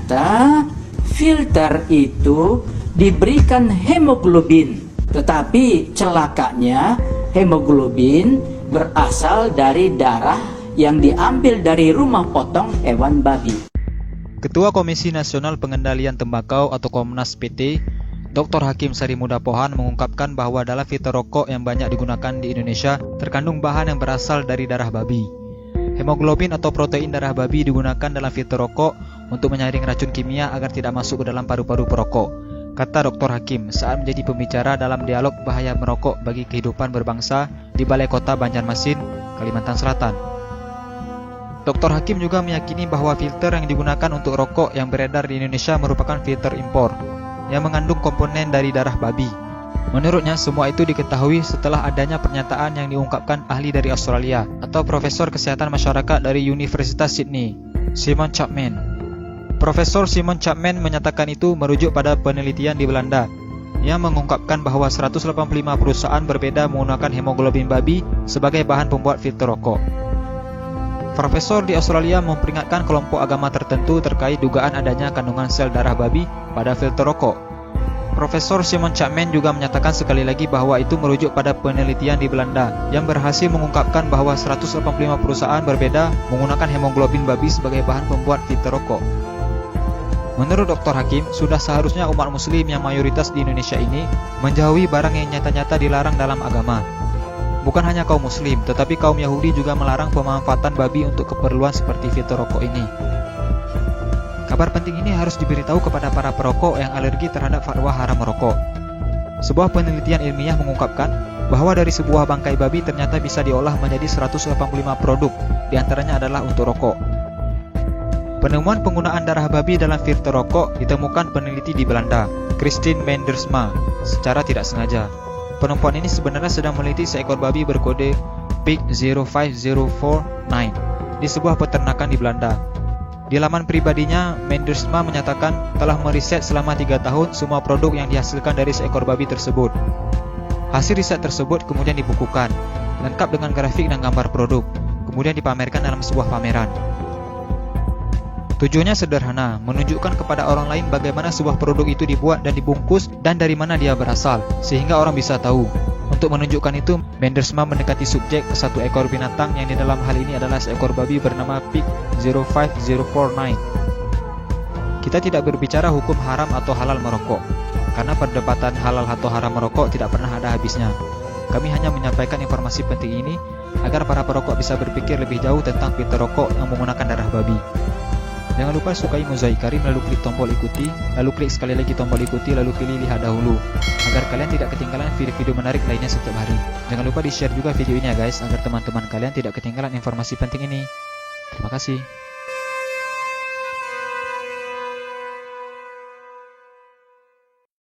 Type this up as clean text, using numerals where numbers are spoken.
ternyata filter itu diberikan hemoglobin. Tetapi celakanya hemoglobin berasal dari darah yang diambil dari rumah potong hewan babi. Ketua Komisi Nasional Pengendalian Tembakau atau Komnas PT, Dr. Hakim Sarimuda Pohan mengungkapkan bahwa dalam filter rokok yang banyak digunakan di Indonesia terkandung bahan yang berasal dari darah babi. Hemoglobin atau protein darah babi digunakan dalam filter rokok untuk menyaring racun kimia agar tidak masuk ke dalam paru-paru perokok, kata Dr. Hakim saat menjadi pembicara dalam dialog bahaya merokok bagi kehidupan berbangsa di Balai Kota Banjarmasin, Kalimantan Selatan. Dr. Hakim juga meyakini bahwa filter yang digunakan untuk rokok yang beredar di Indonesia merupakan filter impor yang mengandung komponen dari darah babi. Menurutnya, semua itu diketahui setelah adanya pernyataan yang diungkapkan ahli dari Australia atau Profesor Kesehatan Masyarakat dari Universitas Sydney, Simon Chapman. Profesor Simon Chapman menyatakan itu merujuk pada penelitian di Belanda yang mengungkapkan bahwa 185 perusahaan berbeda menggunakan hemoglobin babi sebagai bahan pembuat filter rokok. Profesor di Australia memperingatkan kelompok agama tertentu terkait dugaan adanya kandungan sel darah babi pada filter rokok. Profesor Simon Chapman juga menyatakan sekali lagi bahwa itu merujuk pada penelitian di Belanda yang berhasil mengungkapkan bahwa 185 perusahaan berbeda menggunakan hemoglobin babi sebagai bahan pembuat filter rokok. Menurut Dr. Hakim, sudah seharusnya umat muslim yang mayoritas di Indonesia ini menjauhi barang yang nyata-nyata dilarang dalam agama. Bukan hanya kaum muslim, tetapi kaum Yahudi juga melarang pemanfaatan babi untuk keperluan seperti filter rokok ini. Kabar penting ini harus diberitahu kepada para perokok yang alergi terhadap fatwa haram merokok. Sebuah penelitian ilmiah mengungkapkan bahwa dari sebuah bangkai babi ternyata bisa diolah menjadi 185 produk, diantaranya adalah untuk rokok. Penemuan penggunaan darah babi dalam filter rokok ditemukan peneliti di Belanda, Christine Mendersma, secara tidak sengaja. Penemuan ini sebenarnya sedang meneliti seekor babi berkode Pig 05049 di sebuah peternakan di Belanda. Di laman pribadinya, Mendersma menyatakan telah meriset selama 3 tahun semua produk yang dihasilkan dari seekor babi tersebut. Hasil riset tersebut kemudian dibukukan, lengkap dengan grafik dan gambar produk, kemudian dipamerkan dalam sebuah pameran. Tujuannya sederhana, menunjukkan kepada orang lain bagaimana sebuah produk itu dibuat dan dibungkus dan dari mana dia berasal, sehingga orang bisa tahu. Untuk menunjukkan itu, Mendersma mendekati subjek ke satu ekor binatang yang di dalam hal ini adalah seekor babi bernama Pig 05049. Kita tidak berbicara hukum haram atau halal merokok, karena perdebatan halal atau haram merokok tidak pernah ada habisnya. Kami hanya menyampaikan informasi penting ini agar para perokok bisa berpikir lebih jauh tentang filter rokok yang menggunakan darah babi. Jangan lupa sukai Mozaik Karim, lalu klik tombol ikuti, lalu klik sekali lagi tombol ikuti, lalu pilih lihat dahulu, agar kalian tidak ketinggalan video-video menarik lainnya setiap hari. Jangan lupa di-share juga video ini ya guys, agar teman-teman kalian tidak ketinggalan informasi penting ini. Terima kasih.